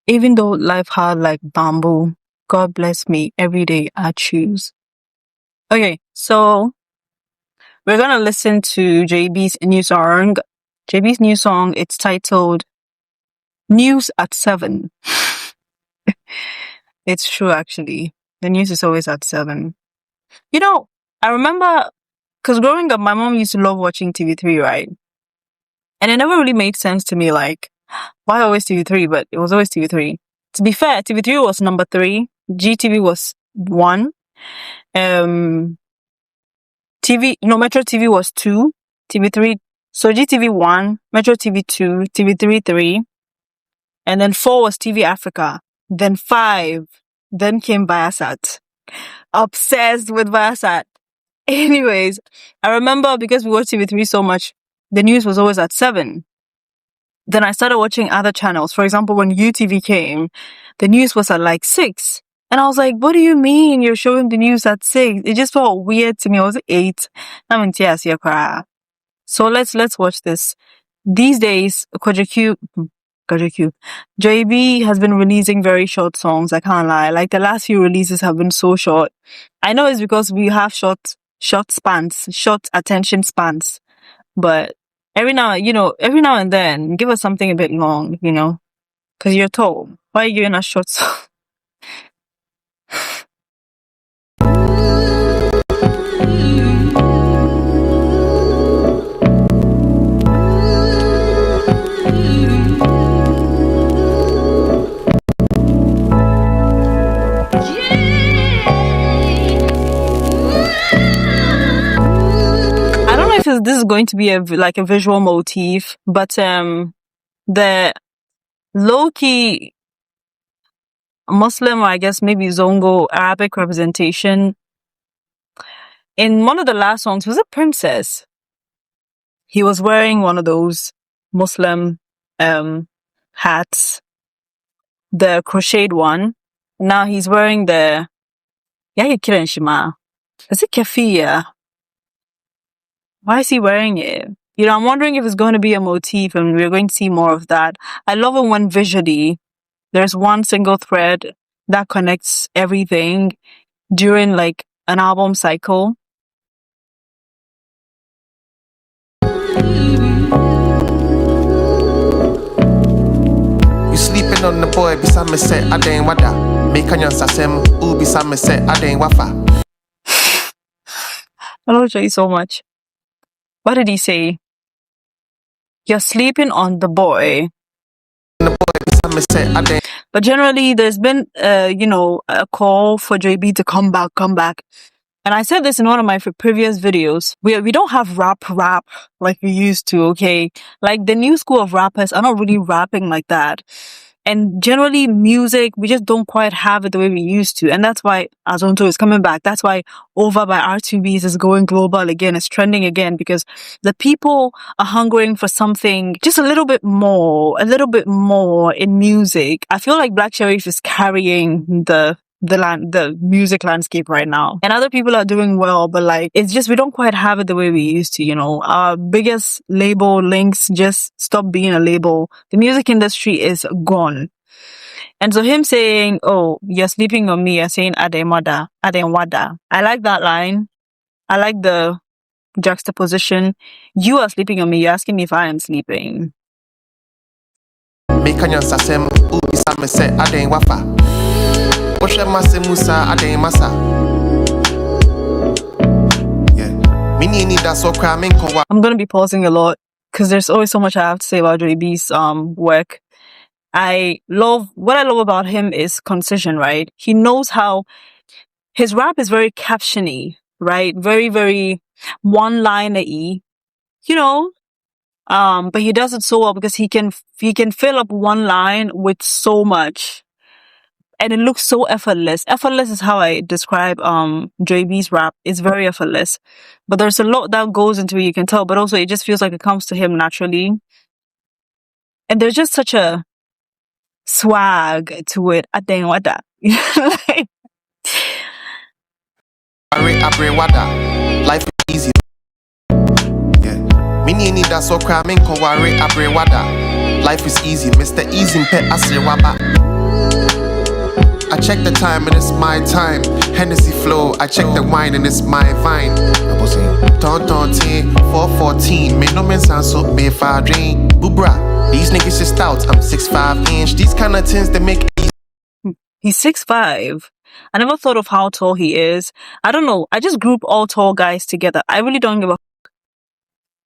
Even though life hard like bamboo, God bless me. Every day I choose. Okay, so we're gonna listen to JB's new song. JB's new song, it's titled News at 7. It's true, actually. The news is always at 7. You know, I remember, because growing up, my mom used to love watching TV3, right? And it never really made sense to me, like, why always TV3? But it was always TV3. To be fair, TV3 was number 3. GTV was 1. Metro TV was 2. TV3, so GTV 1, Metro TV 2, TV3 3. And then 4 was TV Africa. Then 5. Then came Viasat. Obsessed with Viasat. Anyways, I remember because we watched TV3 so much, the news was always at 7. Then I started watching other channels. For example, when UTV came, the news was at like 6. And I was like, what do you mean you're showing the news at 6? It just felt weird to me. I was 8. So let's watch this. These days, Kojiq, JB has been releasing very short songs. I can't lie. Like the last few releases have been so short. I know it's because we have short attention spans. But every now and then, give us something a bit long, because you're told. Why are you giving us short song? This is going to be a visual motif, but the low-key Muslim, or I guess maybe Zongo Arabic representation in one of the last songs was a princess. He was wearing one of those Muslim hats, the crocheted one. Now he's wearing the is it keffiyeh? Why is he wearing it? I'm wondering if it's going to be a motif and we're going to see more of that. I love it when visually there's one single thread that connects everything during like an album cycle. You sleeping on the boy beside me say I ain't wada. Make a sasem who beside me say I ain't wafa. I love you so much. What did he say? You're sleeping on the boy. But generally, there's been, a call for JB to come back. And I said this in one of my previous videos. We don't have rap like we used to, okay? Like the new school of rappers are not really rapping like that. And generally music, we just don't quite have it the way we used to. And that's why Azonto is coming back. That's why Over by R2Bs is going global again. It's trending again because the people are hungering for something just a little bit more in music. I feel like Black Sherif is carrying the music landscape right now. And other people are doing well, but like, it's just, we don't quite have it the way we used to, Our biggest label, Lynx, just stopped being a label. The music industry is gone. And so him saying, oh, you're sleeping on me, you're saying, Ade wada. I like that line. I like the juxtaposition. You are sleeping on me, you're asking me if I am sleeping. I'm gonna be pausing a lot because there's always so much I have to say about JB's work. What I love about him is concision, right? He knows how his rap is very captiony, right? Very, very one-liner-y, but he does it so well because he can fill up one line with so much. And it looks so effortless. Effortless is how I describe JB's rap. It's very effortless. But there's a lot that goes into it, you can tell. But also it just feels like it comes to him naturally. And there's just such a swag to it. I think what that. Life is easy. Yeah. Need so cramming ko ware abre wada. Life is easy. Mr. Easy pet asre waba. check the time and it's my time. Hennessy flow, I check the wine and it's my vine. Tonton 414, me no men sound so me far drain. Bubra, these niggas just out. I'm 6'5" inch. These kind of tins that make. He's 6'5". I never thought of how tall he is. I don't know. I just group all tall guys together. I really don't give a.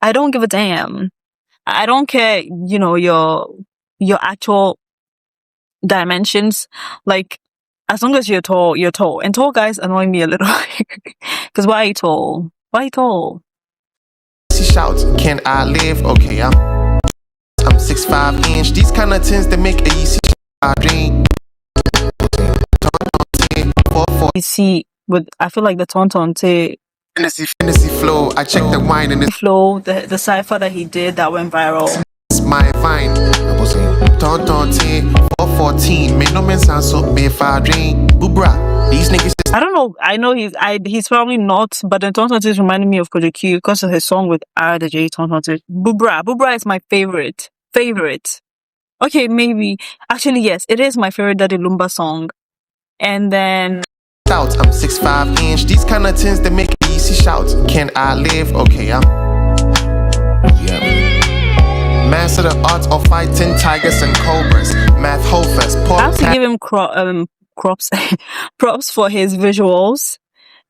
I don't give a damn. I don't care. You know your actual dimensions. Like as long as you're tall, you're tall. And tall guys annoy me a little. Because why are you tall? Why are you tall? She shouts, can I live? Okay, I'm 6'5" inch. These kind of tins that make a easy dream. You see, I feel like the Tonton Hennessy flow. I check the wine and it's flow, the cipher that he did that went viral. my vine. Tonton 414. Me no men sound so me far dream. Bubra, these niggas. I don't know. I know he's probably not, but the Tonton is reminding me of Kojo Q because of his song with R.the.J. Tonton. Bubra is my favorite. Okay, maybe. Actually, yes, it is my favorite Daddy Lumba song. And then out, I'm 6'5" inch. These kind of tins that make easy shouts. Can I live? Okay, I'm. Yeah. Master the art of fighting tigers and cobras. Math hofers. I have to give him props for his visuals.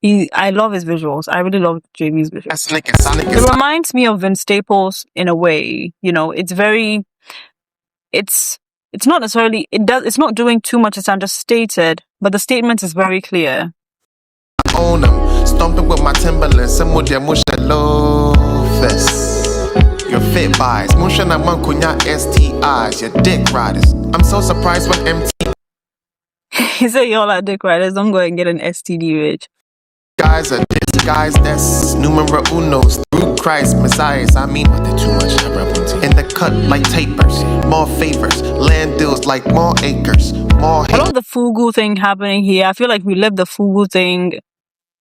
I love his visuals. I really love JB's visuals. It reminds me of Vince Staples in a way. You know, it's not necessarily, it's not doing too much, it's understated, but the statement is very clear. Own them, stomping with my Timberlands, some with their musha low fest. Your fit buys, musha na mankunya STIs, your dick riders. I'm so surprised when MT. He said y'all are dick riders, don't go and get an STD, rich. Guys are disguised, that's numero unos. Through Christ, messiahs, I mean, but they're too much. In the cut like tapers, more favors, land deals like more acres, more hate. I love the Fugu thing happening here. I feel like we left the Fugu thing.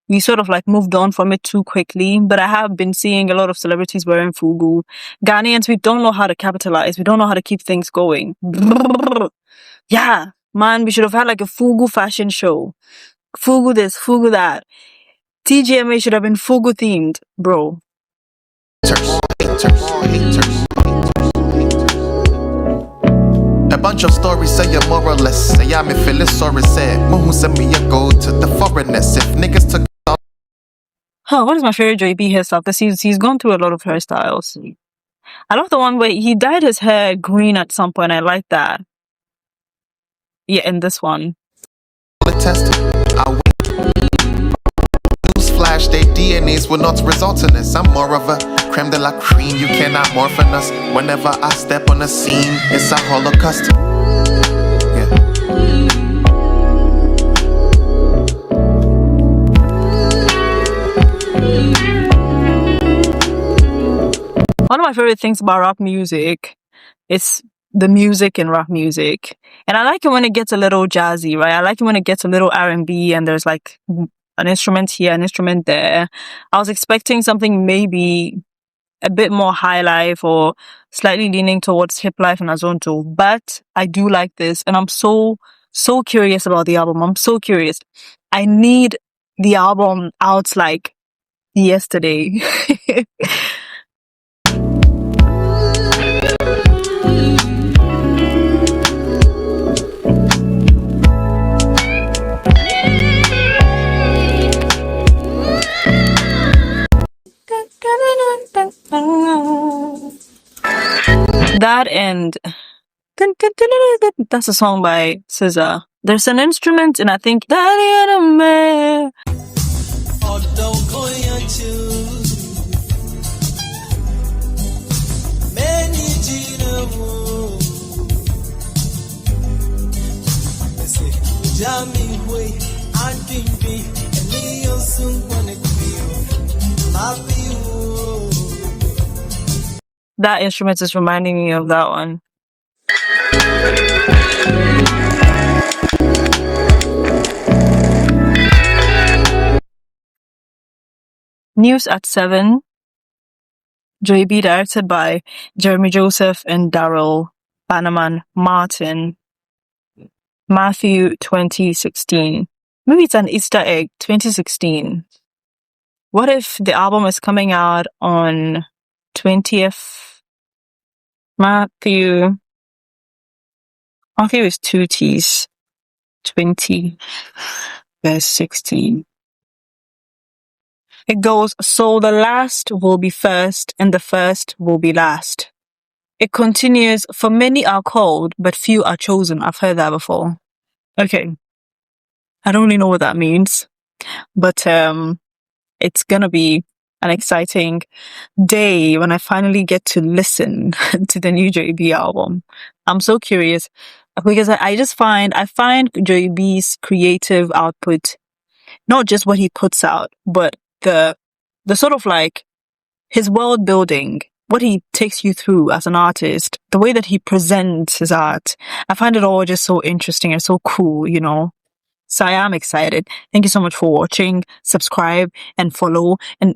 We sort of like moved on from it too quickly, but I have been seeing a lot of celebrities wearing Fugu. Ghanaians, we don't know how to capitalize. We don't know how to keep things going. Yeah, man, we should have had like a Fugu fashion show. Fugu this, Fugu that. TGMA should have been Fugu themed, bro. Haters. A bunch of stories say you're more or less. Say I'm feeling sorry, said Muhu send me a go to the foreigners. If niggas took. What is my favorite JB hairstyle? Because he's gone through a lot of hairstyles. I love the one where he dyed his hair green at some point. I like that. Yeah, in this one. Newsflash, their DNAs will not result in this. I'm more of a creme de la cream. You cannot morphin us. Whenever I step on the scene, it's a holocaust. Yeah. One of my favorite things about rap music is the music in rap music. And I like it when it gets a little jazzy, right? I like it when it gets a little R&B and there's like an instrument here, an instrument there. I was expecting something maybe a bit more high life or slightly leaning towards hip life and Azonto. But I do like this and I'm so curious about the album. I'm so curious. I need the album out like yesterday. That and that's a song by SZA. There's an instrument and I think that instrument is reminding me of that one. News at 7. JB directed by Jeremy Joseph and Daryl Bannerman Martin. Matthew 2016. Maybe it's an Easter egg, 2016. What if the album is coming out on 20th? Matthew is 2 T's. 20 verse 16. It goes, so the last will be first and the first will be last. It continues, for many are called, but few are chosen. I've heard that before. Okay. I don't really know what that means, but it's gonna be an exciting day when I finally get to listen to the new JB album. I'm so curious because I find JB's creative output, not just what he puts out, but the sort of like his world building, what he takes you through as an artist, the way that he presents his art. I find it all just so interesting and so cool, you know. So I am excited. Thank you so much for watching. Subscribe and follow and